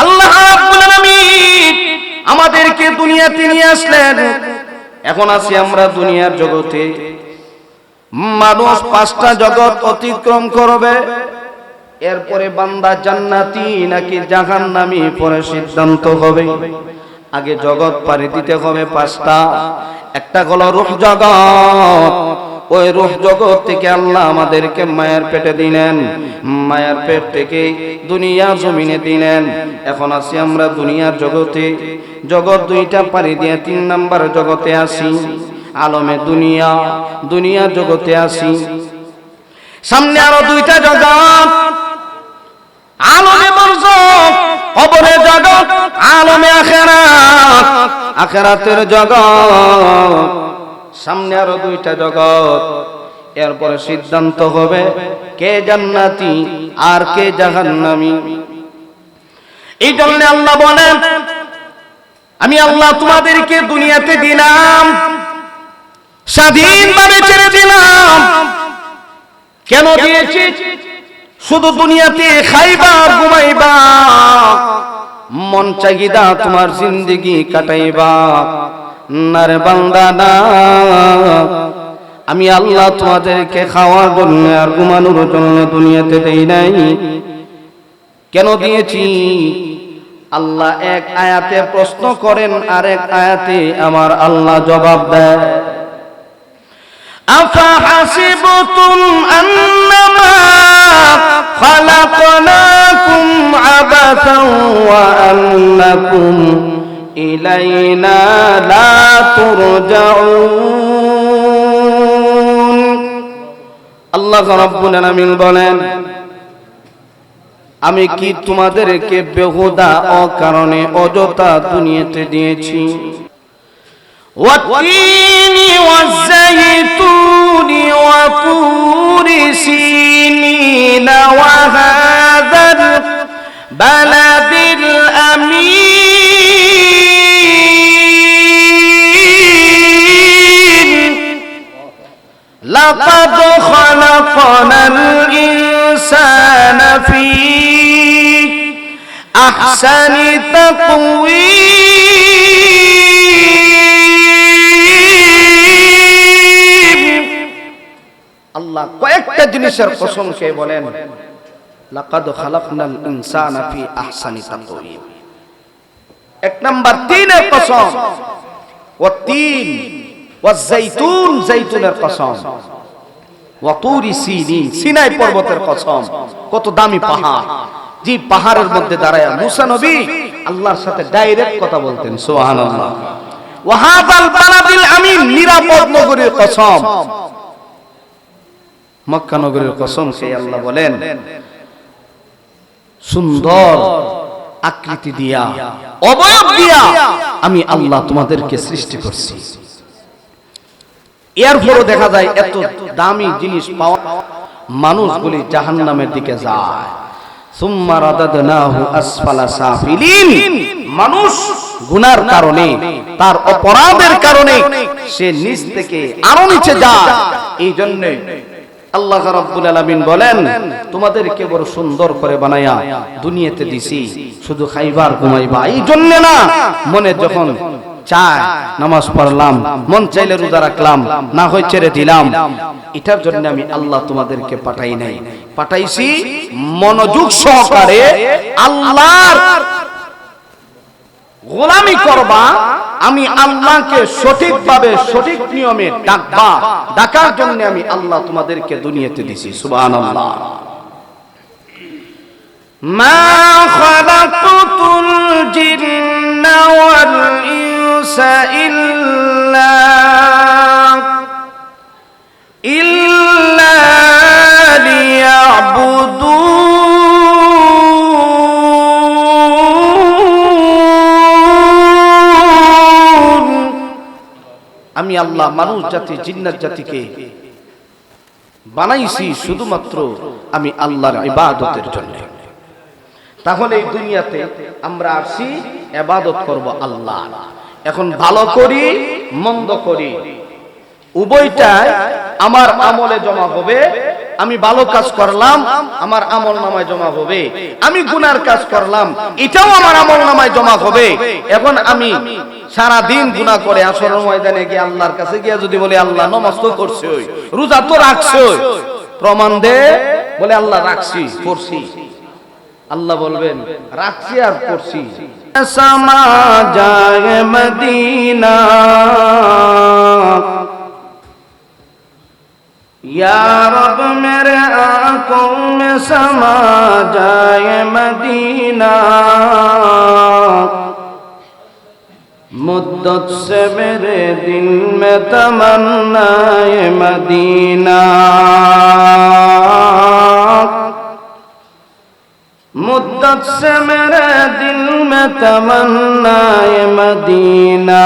আল্লাহ রাব্বুল আলামিন আমাদেরকে দুনিয়াতে নিয়ে আসলেন। এখন আছি আমরা দুনিয়ার জগতে। মানুষ 5টা জগৎ অতিক্রম করবে, এরপরে বান্দা জান্নাতি নাকি জাহান্নামী পরে সিদ্ধান্ত হবে। আগে জগৎ পাড়ি দিতে হবে 5টা। একটা হলো রূহ জগৎ। ওই রূহ জগৎ থেকে আল্লাহ আমাদেরকে মায়ের পেটে দিলেন, মায়ের পেট থেকে দুনিয়ার জমিনে দিলেন। এখন আছি আমরা দুনিয়ার জগতে। জগৎ 2টা পাড়ি দিয়ে 3 নাম্বার জগতে আসি, আলমে দুনিয়া। দুনিয়ার জগতে আসি, সামনে আরো 2টা জগৎ, আলমে বারজাখ, কবরের জগৎ, আলমে আখিরাত, আখিরাতের জগৎ। সামনে আরো 2টা জগৎ। এরপরে সিদ্ধান্ত হবে কে জান্নাতি আর কে জাহান্নামী। এই জন্য আল্লাহ বলেন, আমি আল্লাহ তোমাদেরকে দুনিয়াতে দিলাম, স্বাধীনভাবে ছেড়ে দিলাম। কেন দিয়েছি? শুধু দুনিয়াতে খাইবা, ঘুমাইবা, মন চাহিদা তোমার জিন্দেগি কাটাইবা। না রে বান্দা না, আমি আল্লাহ তোমাদেরকে খাওয়ার জন্য আর ঘুমানোর জন্য দুনিয়াতে দেই নাই। কেন দিয়েছি? আল্লাহ এক আয়াতে প্রশ্ন করেন, আর এক আয়াতে আমার আল্লাহ জবাব দেয়। আফাহাসিবতুম আন্নামা খালাকনাকুম আবাসান ওয়া আন্নাকুম ইলাইনা লা তুরজাউন। আল্লাহ রাব্বুল আলামিন বলেন, আমি কি তোমাদেরকে বেহুদা অকারণে অযথা দুনিয়াতে দিয়েছি? ওয়াত্তিনি ওয়াজ্জাইতুনি ওয়া তুরি সিনিন ওয়া হাযাল বালাদিল আমিন লাকাদ খালাকনাল ইনসানা ফি আহসানি তাকওয়ীম। আল্লাহ কয়েকটা জিনিসের কসম খেয়ে বলেন, লাকাদ খালাকনাল ইনসানা ফি আহসানি তাকওয়ীম। 1 নাম্বার 3-এর কসম, ওয়াত্তিন ওয়াজ্জাইতুন, জাইতুনের কসম, ওয়া তুরি সিনিন, সিনাই পর্বতের কসম। কত দামি পাহাড়! যে পাহাড়ের মধ্যে দাঁড়ায়া মুসা নবী আল্লাহর সাথে ডাইরেক্ট কথা বলতেন। সুবহানাল্লাহ। ওয়া হাযাল বালাদিল আমিন, নিরাপদ নগরীর কসম, মক্কা নগরীর কসম খেয়ে আল্লাহ বলেন, সুন্দর আকৃতি দিয়া, অবয়ব দিয়া আমি আল্লাহ তোমাদেরকে সৃষ্টি করছি। এরপরও দেখা যায় এত দামি জিনিস পাওয়া মানুষগুলি জাহান্নামের দিকে যায়। সুম্মা রাদাদনাহু আসফালা সাফিলিন, মানুষ গুনার কারণে, তার অপরাধের কারণে সে নিচ থেকে আরো নিচে যায়। এই জন্য আল্লাহ রাব্বুল আলামিন বলেন, তোমাদেরকে বড় সুন্দর করে বানায়া দুনিয়াতে দিছি, শুধু খাইবার ঘুমাইবা। এই জন্য না, মনে যখন চায় নামাজ পড়লাম, মন চাইলে রোজা রাখলাম, না হয় ছেড়ে দিলাম। এটার জন্য আমি আল্লাহ তোমাদেরকে পাঠাই নাই, পাঠাইছি মনোযোগ সহকারে আল্লাহর গোলামি করবা, আমি আল্লাহকে সঠিকভাবে সঠিক নিয়মে ডাকবা। ডাকার জন্য আমি আল্লাহ তোমাদেরকে দুনিয়াতে দিছি। সুবহানাল্লাহ। মা খালাকুতুল জিন্না ওয়াল ইনসা ইল্লা লিয়াবুদুন। আমি আল্লাহ মানুষ জাতি, জিন্নাত জাতিকে বানাইছি শুধুমাত্র আমি আল্লাহর ইবাদতের জন্য। তাহলে এই দুনিয়াতে আমরা আসি ইবাদত করব আল্লাহ। এখন ভালো করি মন্দ করি, উভয়টাই আমার আমলে জমা হবে আমি ভালো কাজ করলাম আমার আমল নামায় জমা হবে, আমি গুনার কাজ করলাম এটাও আমার আমল নামায় জমা হবে। এখন আমি সারা দিন গুনাহ করে আসরের ময়দানে গিয়ে আল্লাহর কাছে গিয়ে যদি বলি আল্লাহ নামাজ তো করছি, রোজা তো রাখছি, প্রমাণ দে, বলে আল্লাহ রাখছি করছি, আল্লাহ বলবেন রাখছি আর করছি। সমা যায় মদিনা या रब मेरे आंखों में समा जाए मदीना, मुद्दत से मेरे दिल में तमन्नाए मदीना, मुद्दत से मेरे दिल में तमन्नाए मदीना,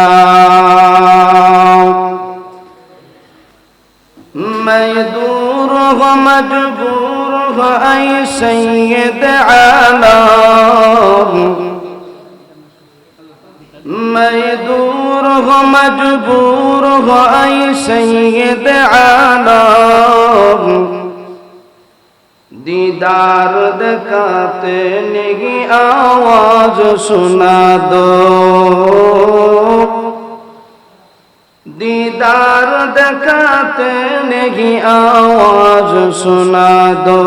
मैं दूर हो मजबूर हो ऐ सैयद आलम, मैं दूर हो मजबूर हो ऐ सैयद आलम, दीदार दिखाते नहीं आवाज सुना दो, दीदार दिखाते नहीं आवाज सुना दो,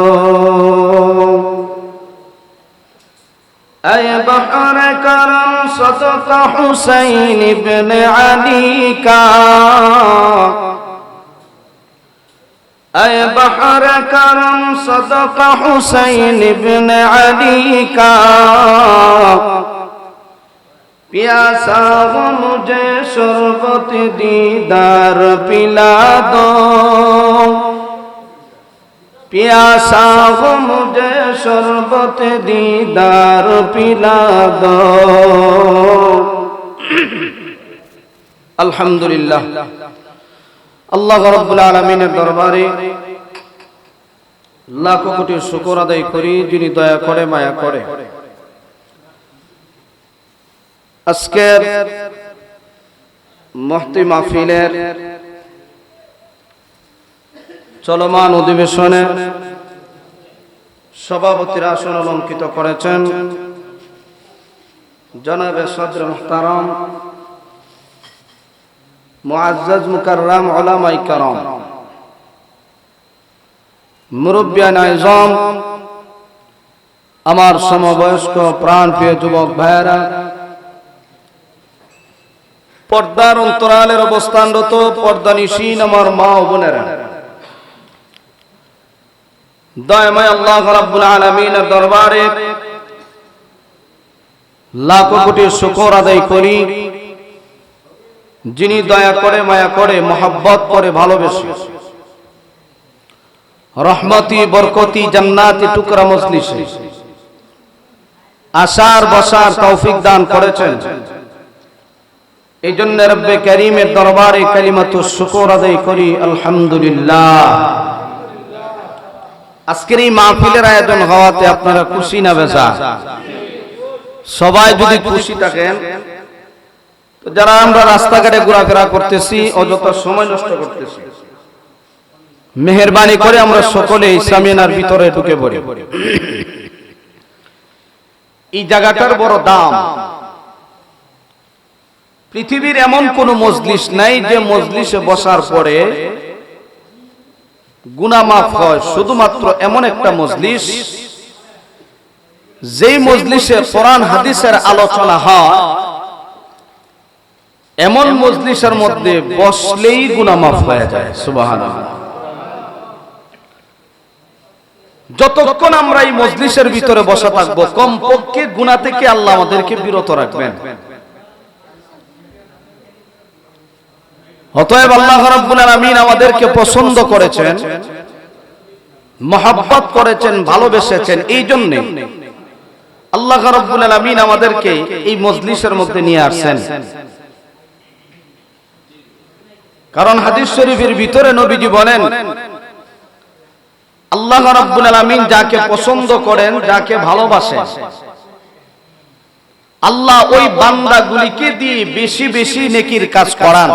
ऐ बहर करम सदका हुसैन इब्न अली का, ऐ बहर करम सदका हुसैन इब्न अली का, प्यासा हो मुझे शरबत दीदार पिला दो, प्यासा हो मुझे शरबत दीदार पिला दो। अल्हम्दुलिल्लाह, আল্লাহ রাব্বুল আলামিনের দরবারে লাখো কোটি শুকর আদায় করি যিনি দয়া করে মায়া করে। আজকের মুফতি মাহফিলের চলমান অধিবেশনে সভাপতির আসন অলঙ্কিত করেছেন জনাবে সদর মুহতারাম মুআজ্জাজ মুকাররম উলামায়ে কেরাম, মুরব্বিয়ান আযম, আমার সমবয়স্ক প্রাণপ্রিয় যুবক ভাইয়েরা, পর্দার অন্তরালের অবস্থানরত পর্দানিশীন আমার মা ও বোনেরা, দয়াময় আল্লাহ রাব্বুল আলামিনের দরবারে লাখো কোটি শুকর আদায় করি যিনি দয়া করে মায়া করে মহব্বত করে ভালোবেসে রহমতি বরকতি জান্নাতি টুকরা মজলিসে আসার বসার তৌফিক দান করেছেন। এই জন্য রব্বে কারীমের দরবারে কালিমাতুশ শুকর আদায় করি আলহামদুলিল্লাহ। আজকের এই মাহফিলের আয়োজন হওয়াতে আপনারা খুশি না বেজা? সবাই যদি খুশি থাকেন, তো যারা আমরা রাস্তাঘাটে ঘোরাফেরা করতেছি অযথা সময় নষ্ট করতেছি, মেহেরবানি করে আমরা সকলে ইসলামিয়ার ভিতরে ঢুকে পড়ি। এই জায়গাটার বড় দাম। পৃথিবীর এমন কোন মজলিস নাই যে মজলিসে বসার পরে গুনাহ মাফ হয়, শুধুমাত্র এমন একটা মজলিস যেই মজলিসে কোরআন হাদিসের আলোচনা হয়, এমন মজলিসের মধ্যে বসলেই গুনাহ মাফ হয়ে যায়। সুবহানাল্লাহ। যতক্ষণ আমরা এই মজলিসের ভিতরে বসা থাকবো, কমপক্ষে গুনাহ থেকে আল্লাহ আমাদেরকে বিরত রাখবেন। অতএব আল্লাহ রাব্বুল আলামিন আমাদেরকে পছন্দ করেছেন, মহব্বত করেছেন, ভালোবেসেছেন। এই জন্য আল্লাহ রাব্বুল আলামিন আমাদেরকে এই মজলিসের মধ্যে নিয়ে আসছেন। কারণ হাদিস শরীফের ভিতরে নবীজি বলেন, আল্লাহ রাব্বুল আলামিন যাকে পছন্দ করেন, যাকে ভালোবাসেন, আল্লাহ ওই বান্দাগুলিকে দিয়ে বেশি বেশি নেকির কাজ করান।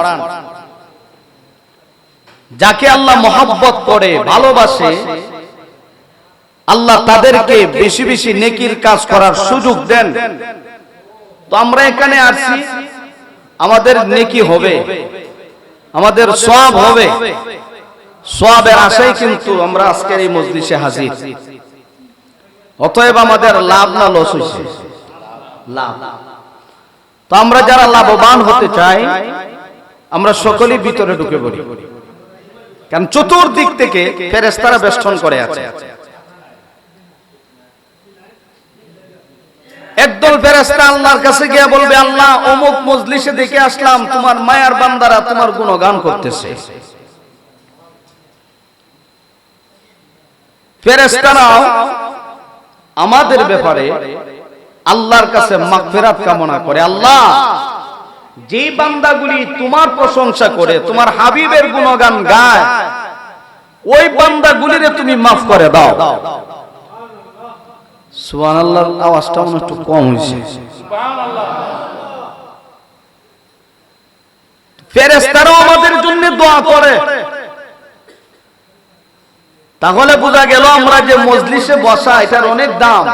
যাকে আল্লাহ মহব্বত করে ভালোবাসে, আল্লাহ তাদেরকে বেশি বেশি নেকির কাজ করার সুযোগ দেন। তো আমরা এখানে আসছি, আমাদের নেকি হবে, আমাদের সওয়াব হবে, সওয়াবের আশায় কিন্তু আমরা আজকের এই মজলিসে হাজির। অতএব আমাদের লাভ না লস হইছে? লাভ। তো আমরা যারা লাভবান হতে চাই, আমরা সকলেই ভিতরে ঢুকে পড়ি, কারণ চতুর্দিক থেকে ফেরেশতারা বেষ্টন করে আছে। একদল ফেরেশতা আল্লাহর কাছে গিয়ে বলবে, আল্লাহ অমুক মজলিসে দেখে আসলাম তোমার মায়ার বান্দারা তোমার গুণগান করতেছে। ফেরেশতারাও আমাদের ব্যাপারে আল্লাহর কাছে মাগফিরাত কামনা করে, আল্লাহ যে বান্দাগুলি তোমার প্রশংসা করে, তোমার হাবিবের গুণগান গায়, ওই বান্দাগুলিরে তুমি মাফ করে দাও। সুবহানাল্লাহর আওয়াজটা মনে একটু কম হয়েছে। ফেরেশতারাও আমাদের জন্য দোয়া করে। তাহলে বোঝা গেল আমরা যে মজলিসে বসা, এটার অনেক দাম।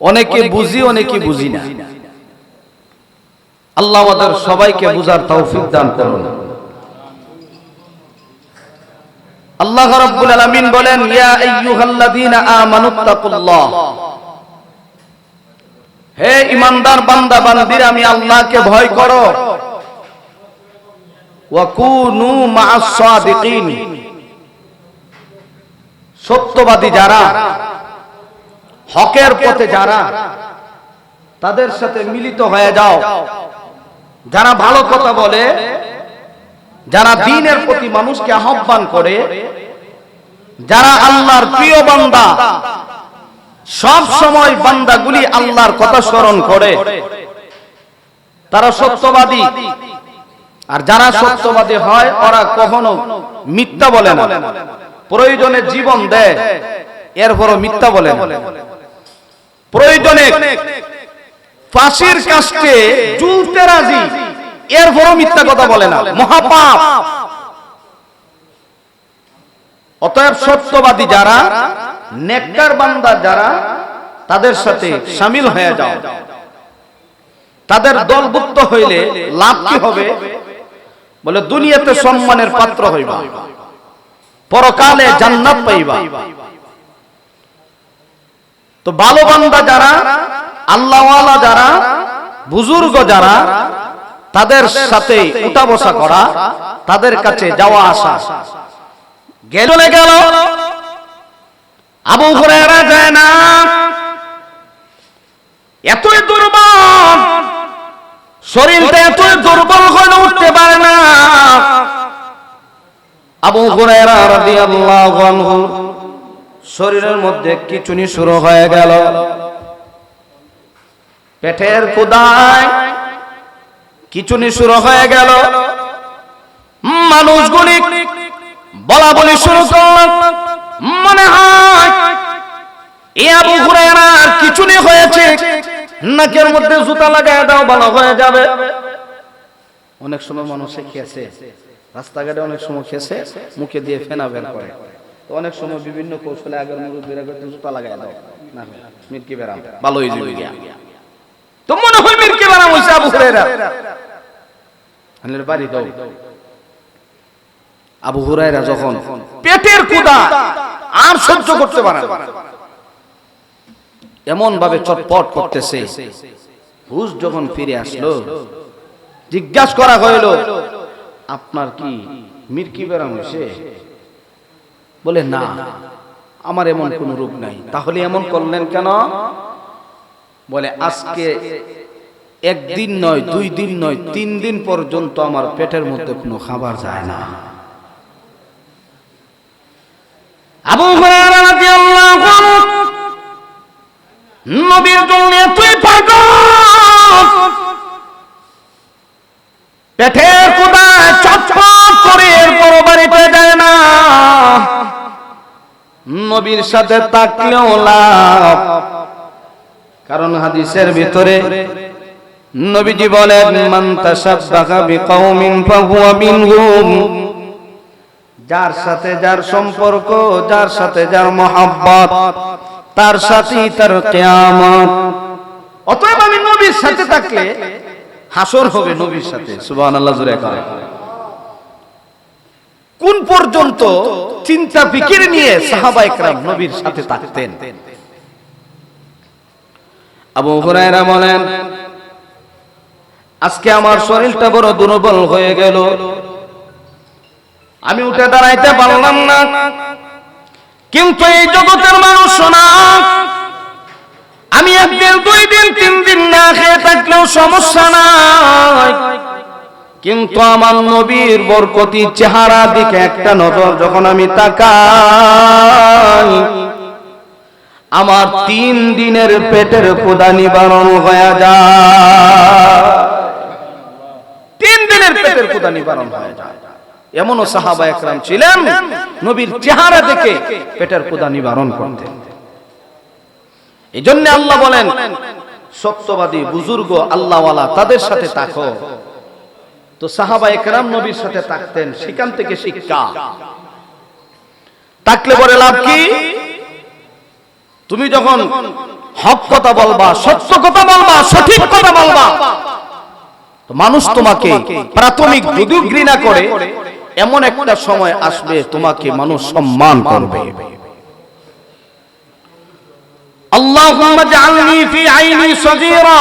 অনেকে বুঝি, অনেকে বুঝি না। আল্লাহ আমাদের সবাইকে বুঝার তৌফিক দান করুন। আল্লাহ রাব্বুল আলামিন বলেন, ইয়া আইয়ুহাল্লাযীনা আমানুত্তাকুল্লাহ, হে ঈমানদার বান্দা বান্দীরা, আমি আল্লাহকে ভয় করো। ওয়া কুনু মা'আস সাদিকিন, সত্যবাদী যারা, হকের পথে যারা, তাদের সাথে মিলিত হয়ে যাও। যারা ভালো কথা বলে, যারা দ্বীনের প্রতি মানুষকে আহ্বান করে, যারা আল্লাহর প্রিয় বান্দা, সব সময় বান্দাগুলি আল্লাহর কথা স্মরণ করে, তারা সত্যবাদী। আর যারা সত্যবাদী হয়, ওরা কখনো মিথ্যা বলে না। প্রয়োজনে জীবন দেয়, এরপরও মিথ্যা বলে না। প্রয়োজনে ফাঁসির কাস্টে ঝুলতে রাজি, এরপরও মিথ্যা কথা বলে না, মহাপাপ। অতএব সত্যবাদী যারা, নেককার বান্দা যারা, তাদের সাথে শামিল হয়ে যাও। তাদের দলভুক্ত হইলে লাভ কি হবে? বলে দুনিয়াতে সম্মানের পাত্র হইবা, পরকালে জান্নাত পাইবা। তো ভালো বান্দা যারা, আল্লাহওয়ালা যারা, বুজুর্গ যারা, তাদের সাথে উঠা বসা করা, তাদের কাছে যাওয়া আসা। চলে গেল আবু হুরায়রা যায় না, এতই দুর্বল, শরীরটা এতই দুর্বল হয়ে উঠতে পারে না। আবু হুরায়রা রাদিয়াল্লাহু আনহু শরীরের মধ্যে খিঁচুনি শুরু হয়ে গেল, পেটের ক্ষুধায় খিঁচুনি শুরু হয়ে গেল। মানুষগুলি বলা বলি শুরু করল, মনে হয় এই আবু হুরায়রার খিঁচুনি হয়েছে, নাকের মধ্যে জুতা লাগায় দাও, ভালো হয়ে যাবে। অনেক সময় মানুষে খেয়েছে, রাস্তাঘাটে অনেক সময় খেয়েছে, মুখে দিয়ে ফেনা বের করে। তো অনেক সময় বিভিন্ন কৌশলে আগের মুরব্বীরা করতে জুতা লাগায় দাও, না মির্কি বেরাম ভালো হয়ে যাবে। তো মনে হয় মির্কি বেরাম হইছে আবু হুরায়রা, আনলে বাড়ি দাও। আবু হুরায়রা যখন পেটের ক্ষুধা আর সহ্য করতে পারে না, এমন ভাবে চটপট করতেছে, হুশ যখন ফিরে আসলো, জিজ্ঞাসা করা হইল, আপনার কি মির্কি বেরাম হইছে? বলে না, আমার এমন কোন রোগ নাই। তাহলে এমন করলেন কেন? বলে আজকে একদিন নয়, 2 দিন নয়, 3 দিন পর্যন্ত আমার পেটের মধ্যে কোনো খাবার যায় না। আবু হুরায়রা রাদিয়াল্লাহু আনহু নবীর জন্য তুই পাগল, পেটের ক্ষুধায় চটপট করে এরপর বাড়িতে যায় না। নবীর সাথে তাকলেও লাভ, কারণ হাদিসের ভিতরে নবীজি বলেন, মান তাশাব্বাহা বিকাউমিন ফাহুয়া মিনহুম, যার সাথে যার সম্পর্ক, যার সাথে যার মহব্বত, তার সাথেই তার কিয়ামত। অতএব আমি নবীর সাথে থাকলে হাসর হবে নবীর সাথে। সুবহানাল্লাহ জোরে করে। কোন পর্যন্ত চিন্তা ফিকির নিয়ে সাহাবায়ে কেরাম নবীর সাথে থাকতেন। আবু হুরায়রা বলেন, আজকে আমার শরীরটা বড় দুর্বল হয়ে গেল, আমি উঠে দাঁড়াইতে পারলাম না। কিন্তু এই জগতের মানুষ শোনা, আমি একদিন, 2 দিন, 3 দিন না খেয়ে থাকলেও সমস্যা নাই, কিন্তু আমার নবীর বরকতি চেহারা দিকে একটা নজর যখন আমি তাকাই, আমার 3 দিনের পেটের ক্ষুধা নিবারণ হয়ে যায়। 3 দিনের পেটের ক্ষুধা নিবারণ হয়ে যায়। এমনও সাহাবা একরাম ছিলেন নবীর চেহারা দেখে পেটের ক্ষুধা নিবারণ করতেন। এইজন্য আল্লাহ বলেন, সত্যবাদী বুজুর্গ আল্লাহওয়ালা তাদের সাথে থাকো। তো সাহাবা একরাম নবীর সাথে থাকতেন, সেখান থেকে শিক্ষা। থাকলে বলে লাভ কি? তুমি যখন হক কথা বলবা, সত্য কথা বলবা, সঠিক কথা বলবা, তো মানুষ তোমাকে প্রাথমিক যদিও ঘৃণা করে, এমন একটা সময় আসবে তোমাকে মানুষ সম্মান করবে। আল্লাহুম্মা জাআলনি ফি আইনি সগীরা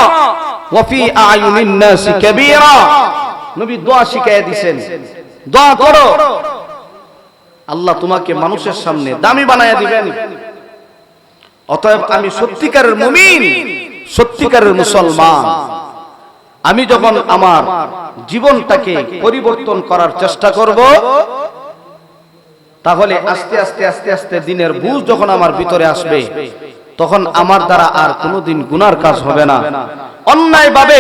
ওয়া ফি আয়ুনিন নাস কাবীরা। নবী দোয়া শিখায়া দিবেন, দোয়া করো আল্লাহ তোমাকে মানুষের সামনে দামি বানায়া দিবেন। অতএব আমি সত্যিকারের মুমিন, সত্যিকারের মুসলমান, আমি যখন আমার জীবনটাকে পরিবর্তন করার চেষ্টা করব, তাহলে আস্তে আস্তে আস্তে আস্তে দিনের বুঝ যখন আমার ভিতরে আসবে, তখন আমার দ্বারা আর কোনোদিন গুনার কাজ হবে না। অন্যায় ভাবে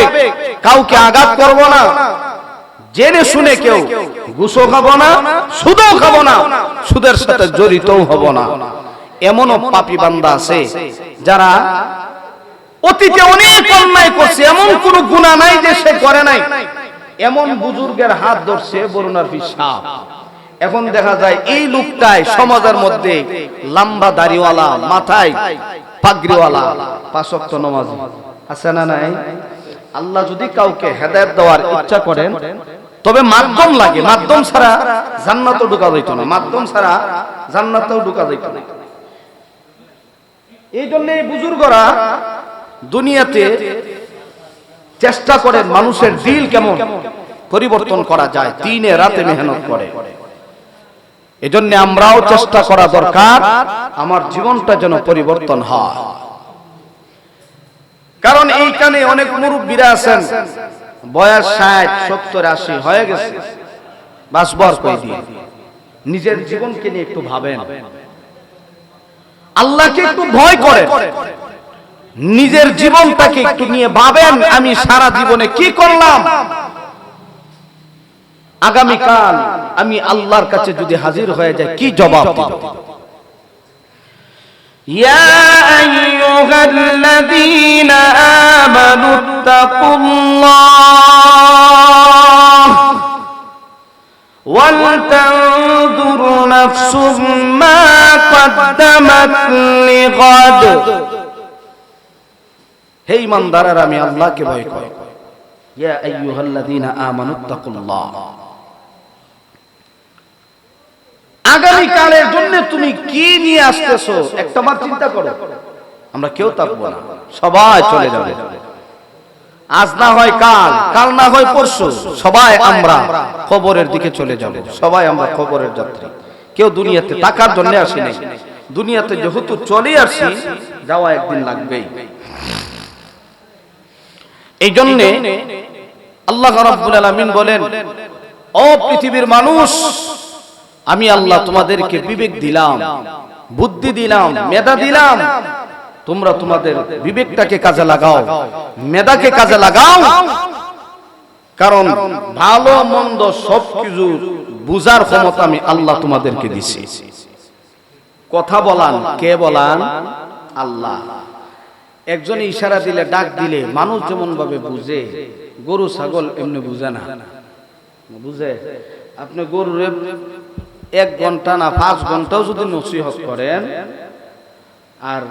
কাউকে আঘাত করব না, জেনে শুনে কেউ ঘুষও খাবো না, সুদও খাবো না, সুদের সাথে জড়িতও হব না। এমনও পাপী বান্দা আছে যারা অতীতে অনেক অন্যায় করছে, এমন কোন গুনাহ নাই যে সে করে নাই। এমন বুজুর্গের হাত ধরছে বরুণার পিসাব। এখন দেখা যায় এই লোকটাই সমাজের মধ্যে লম্বা দাড়িওয়ালা, মাথায় পাগড়িওয়ালা, 5 ওয়াক্ত নামাজি আছে না নাই? আল্লাহ যদি কাউকে হেদায়েত দেওয়ার ইচ্ছা করেন, তবে মাধ্যম লাগে। মাধ্যম ছাড়া জান্নাতেও ঢোকা যাইত না, মাধ্যম ছাড়া জান্নাতেও ঢোকা যাইত না। এই জন্য এই বুজুর্গরা দুনিয়াতে চেষ্টা করেন মানুষের দিল কেমন পরিবর্তন করা যায়, দিনে রাতে মেহনত করে। এজন্য আমরাও চেষ্টা করা দরকার আমার জীবনটা যেন পরিবর্তন হয়। কারণ এইখানে অনেক মুরব্বীরা আছেন, বয়স 60, 70, 80 হয়ে গেছে, বাসবার কই দিয়ে। নিজের জীবনকে নিয়ে একটু ভাবেন, আল্লাহকে একটু ভয় করেন, নিজের জীবনটাকে একটু নিয়ে ভাবেন, আমি সারা জীবনে কি করলাম। আগামীকাল আমি আল্লাহর কাছে যদি হাজির হয়ে যাই, কি জবাব দিব? ইয়া আইয়ুহাল্লাযীনা আমানুত্তাকুল্লাহ ওয়াল তানজুর নাফসুম মা কদ্দামাত লিগাদ। হে ঈমানদাররা, আমি আল্লাহকে ভয় করো। ইয়া আইয়ুহাল্লাযীনা আমানুত্তাকুল্লাহ, আগামী কালের জন্য তুমি কি নিয়ে আসতেছো একটাবার চিন্তা করো। আমরা কেউ থাকবো না, সবাই চলে যাবে। আজ না হয় কাল, কাল না হয় পরশু, সবাই আমরা কবরের দিকে চলে যাব। সবাই আমরা কবরের যাত্রী। কেউ দুনিয়াতে থাকার জন্য আসি নাই, দুনিয়াতে যেহেতু চলে আসি, যাওয়া একদিন লাগবেই। এই জন্য আল্লাহ রাব্বুল আলামিন বলেন, ও পৃথিবীর মানুষ, আমি আল্লাহ তোমাদেরকে বিবেক দিলাম, বুদ্ধি দিলাম, মেধা দিলাম। তোমরা তোমাদের বিবেকটাকে কাজে লাগাও, মেধাকে কাজে লাগাও। কারণ ভালো মন্দ সবকিছু বুঝার ক্ষমতা আমি আল্লাহ তোমাদেরকে দিছি। কথা বলান কে বলান? আল্লাহ। একজন ইশারা দিলে, ডাক দিলে মানুষ যেমন ভাবে বুঝে, গরু ছাগল এমনি বুঝে না। বুঝে? আপনি গরুরে 1 ঘন্টা না 5 ঘন্টাও যদি নসিহত করেন, আর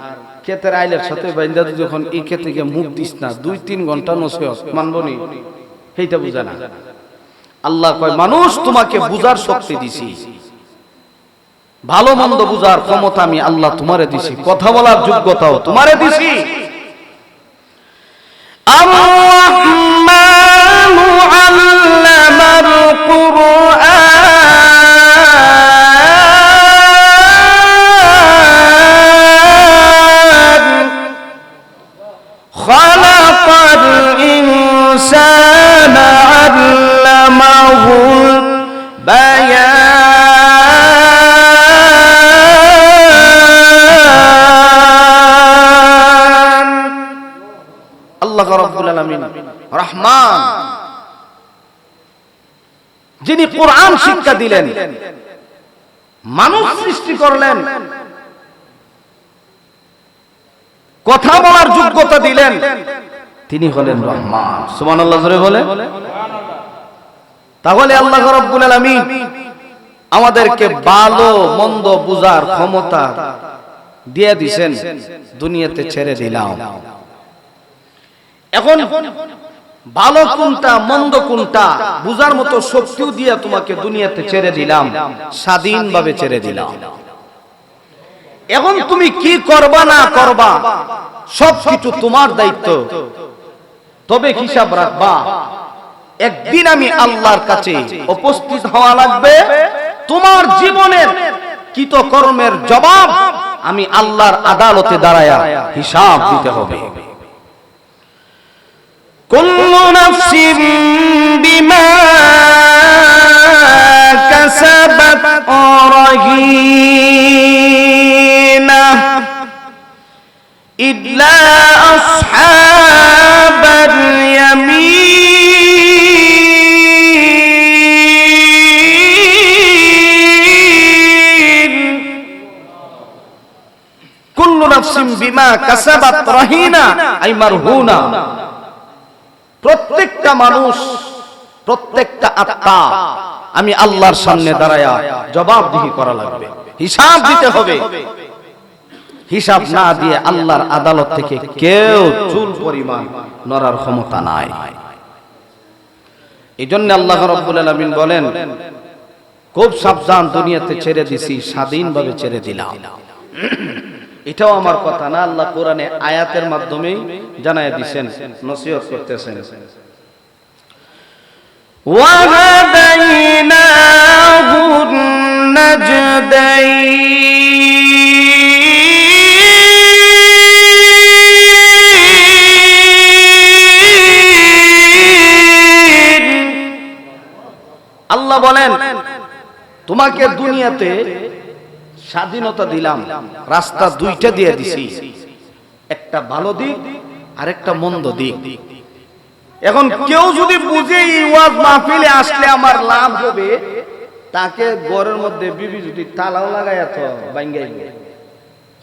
ক্ষেতের আইলের সাথে বাইন্দা যখন এই ক্ষেতে গিয়ে মুখ দিস না 2-3 ঘন্টা নসিহত মানবনি, সেইটা বুঝা না। আল্লাহ কয় মানুষ তোমাকে বুঝার শক্তি দিছি, ভালো মন্দ বুঝার ক্ষমতা আমি আল্লাহ তোমারে দিছি, কথা বলার যোগ্যতাও তোমারে দিছি। আর-রাহমানু আল্লামাল কুরআন খালাকাল ইনসানা আল্লামাহুল বায়ান। আল্লাহ রাব্বুল আলামিন রহমান, যিনি কোরআন শিক্ষা দিলেন, মানুষ সৃষ্টি করলেন, কথা বলার যোগ্যতা দিলেন, তিনি হলেন রহমান। সুবহানাল্লাহ জোরে বলে। তাহলে আল্লাহ রাব্বুল আলামিন আমাদেরকে ভালো মন্দ বুঝার ক্ষমতা দিয়ে দিয়েছেন, দুনিয়াতে ছেড়ে দিলাম। এখন ভালো কোনটা মন্দ কোনটা বুঝার মতো শক্তিও দিয়ে তোমাকে দুনিয়াতে ছেড়ে দিলাম, স্বাধীনভাবে ছেড়ে দিলাম। এখন তুমি কি করবা না করবা সবকিছু তোমার দায়িত্ব, তবে হিসাব রাখবা একদিন আমি আল্লাহর কাছে উপস্থিত হওয়া লাগবে। তোমার জীবনের কৃতকর্মের জবাব আমি আল্লাহর আদালতে দাঁড়ায়া হিসাব দিতে হবে। কুল্লু নাফসিন বিমা কাসাবাত রাহিনা ইল্লা আসহাবাল ইয়ামিন। কুল্লু নাফসিন বিমা কাসাবাত রাহিনা আই মারহুনা। প্রত্যেকটা মানুষ, প্রত্যেকটা আত্মা আমি আল্লাহর সামনে দাঁড়ায়া জবাবদিহি করা লাগবে, হিসাব দিতে হবে। হিসাব না দিয়ে আল্লাহর আদালত থেকে কেউ চুল পরিমাণ নড়ার ক্ষমতা নাই। এই জন্য আল্লাহ রাব্বুল আলামিন বলেন, খুব সাবধান, দুনিয়াতে ছেড়ে দিছি, স্বাধীনভাবে ছেড়ে দিলাম। এটাও আমার কথা না, আল্লাহ কোরআনে আয়াতের মাধ্যমে জানায় দিবেন, নসিহত করতেছেন। ওয়া হাদাইনাহুন নাজদাইন। আল্লাহ বলেন তোমাকে দুনিয়াতে স্বাধীনতা দিলাম, রাস্তা দুইটা দিয়ে দিছি, একটা ভালো দিক আর একটা মন্দ দিক। এখন কেউ যদি বুঝে এই ওয়াজ মাহফিলে আসলে আমার লাভ হবে, তাকে ঘরের মধ্যে বিবি যদি তালাও লাগায় তো ভাঙ্গাই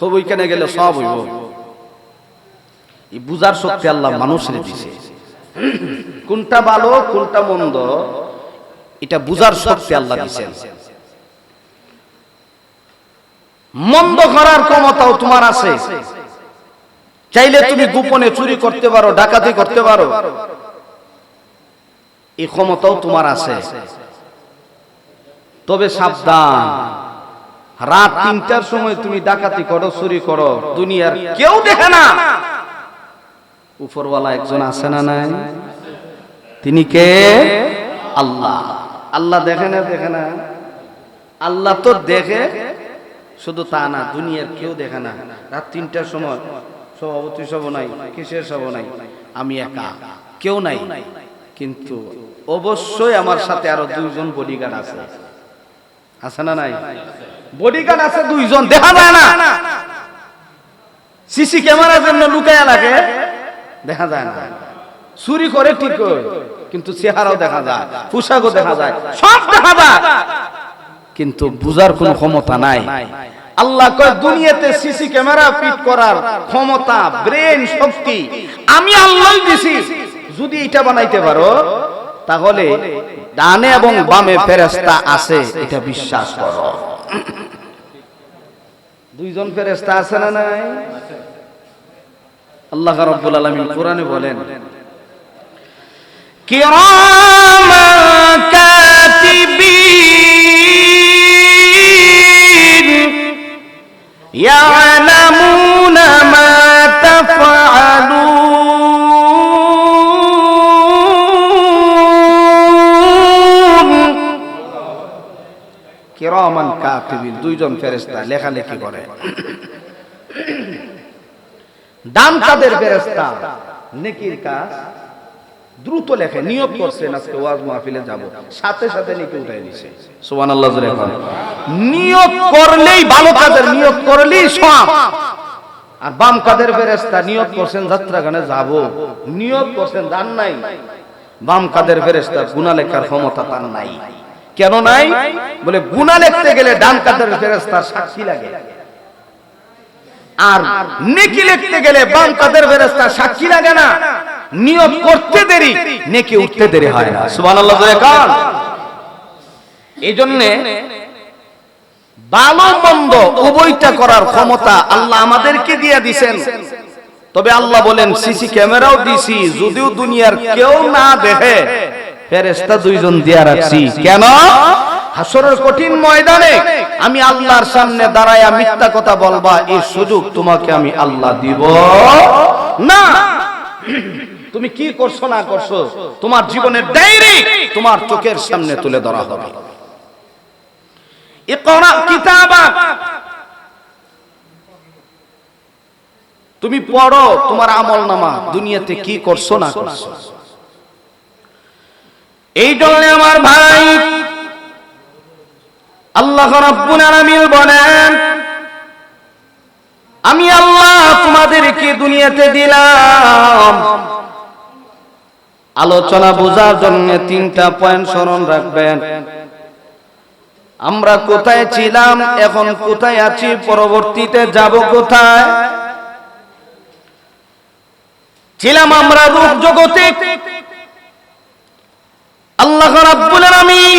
হব, ওইখানে গেলে সব হইব। এই বুঝার শক্তি আল্লাহ মানুষের দিছে, কোনটা ভালো কোনটা মন্দ এটা বুঝার শক্তি আল্লাহ দিছেন। মন্দ করার ক্ষমতাও তোমার আছে, চাইলে তুমি গোপনে চুরি করতে পারো, ডাকাতি করতে পারো, এই ক্ষমতাও তোমার আছে। তবে সাবধান, রাত 3টার সময় তুমি ডাকাতি করো, চুরি করো, দুনিয়ার কেউ দেখে না, উপরওয়ালা একজন আছে না নাই? তিনি কে? আল্লাহ। আল্লাহ দেখে না? দেখে না? আল্লাহ তো দেখে, শুধু তা না, দুনিয়ার কেউ দেখে না। রাত 3টার সময় সভাপতি সব নাই, কিসের সব নাই, আমি একা, কেউ নাই, কিন্তু অবশ্যই আমার সাথে আরো 2জন বডিগার্ড আছে। আছে না নাই? বডিগার্ড আছে 2জন, দেখা যায় না। সিসি ক্যামেরার জন্য লুকায়া লাগে, দেখা যায় না। চুরি করে ঠিক, কিন্তু চেহারাও দেখা যায়, পোশাকও দেখা যায়, সব দেখা যায়, কিন্তু বুঝার কোনো ক্ষমতা নাই। আল্লাহ কয় দুনিয়াতে সিসি ক্যামেরা ফিট করার ক্ষমতা, ব্রেন শক্তি আমি আল্লাহ দিছি। যদি এটা বানাইতে পারো তাহলে ডানে এবং বামে ফেরেশতা আছে এটা বিশ্বাস করো। দুইজন ফেরেশতা আছে না নাই? আল্লাহ রাব্বুল আলামিন কোরআনে বলেন কিরামান কাতিবিন ইয়ালামুনা মা তাফআলুন। কিরামান কাতিবিন দুইজন ফেরেশতা লেখালেখি করে। ডান কাদের ফেরেশতা নেকির কাজ দ্রুত লেখে। নিয়ত করছেন আজকে ওয়াজ মাহফিলে যাব, সাথে সাথে নেকি উঠাই দিছে। সুবহানাল্লাহ জোরে বলেন। নিয়ত করলেই ভালো কাজের নিয়ত করলেই সওয়াব। আর বাম কাদের ফেরেশতা নিয়ত করছেন যাত্রা গানে যাব, নিয়ত করছেন জান নাই। বাম কাদের ফেরেশতা গুনাহ লেখার ক্ষমতা তার নাই। কেন নাই? বলে গুনাহ লিখতে গেলে ডান কাদের ফেরেশতার সাক্ষী লাগে, আর নেকি লিখতে গেলে বাম কাদের ফেরেশতার সাক্ষী লাগে না। নিয়ত করতে দেরি, নেকি উঠতে দেরি হয় না। সুবহানাল্লাহ জোরে কান। এইজন্য ভালো মন্দ উভয়টা করার ক্ষমতা আল্লাহ আমাদেরকে দিয়ে দিবেন। তবে আল্লাহ বলেন সিসি ক্যামেরাও দিছি, যদিও দুনিয়ার কেউ না দেখে ফেরেশতা দুইজন দিয়া রাখছি। কেন? হাসরের কঠিন ময়দানে আমি আল্লাহর সামনে দাঁড়ায়া মিথ্যা কথা বলবা এই সুযোগ তোমাকে আমি আল্লাহ দিব না। তুমি কি করছো না করছো তোমার জীবনের ডায়েরি তোমার চোখের সামনে তুলে ধরা হবে। ইকরা কিতাবাক, তুমি পড়ো তোমার আমলনামা, দুনিয়াতে কি করছো না করছো। এই জন্য আমার ভাই আল্লাহ রাব্বুল আলামিন বলেন আমি আল্লাহ তোমাদেরকে দুনিয়াতে দিলাম। আলোচনা বোঝার জন্য তিনটা পয়েন্ট স্মরণ রাখবেন। আমরা কোথায় ছিলাম, এখন কোথায় আছি, পরবর্তীতে যাব কোথায়। ছিলাম আমরা রূপ জগতে। আল্লাহ রাব্বুল আলামিন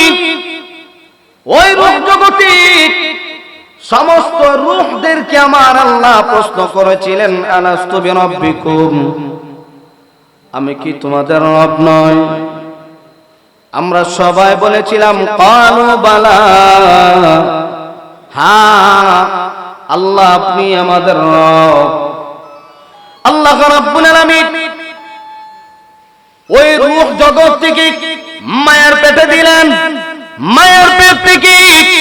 ওই রূপ জগতে সমস্ত রূহদেরকে আমার আল্লাহ প্রশ্ন করেছিলেন আলাস্তু বিরাব্বিকুম, আমি কি তোমাদের রব নই? আমরা সবাই বলেছিলাম ক্বালু বালা, হ্যাঁ আল্লাহ আপনি আমাদের রব। আল্লাহ রাব্বুল আলামিন ওই রূহ জগৎ থেকে মায়ের পেটে দিলেন, মায়ের পেট থেকে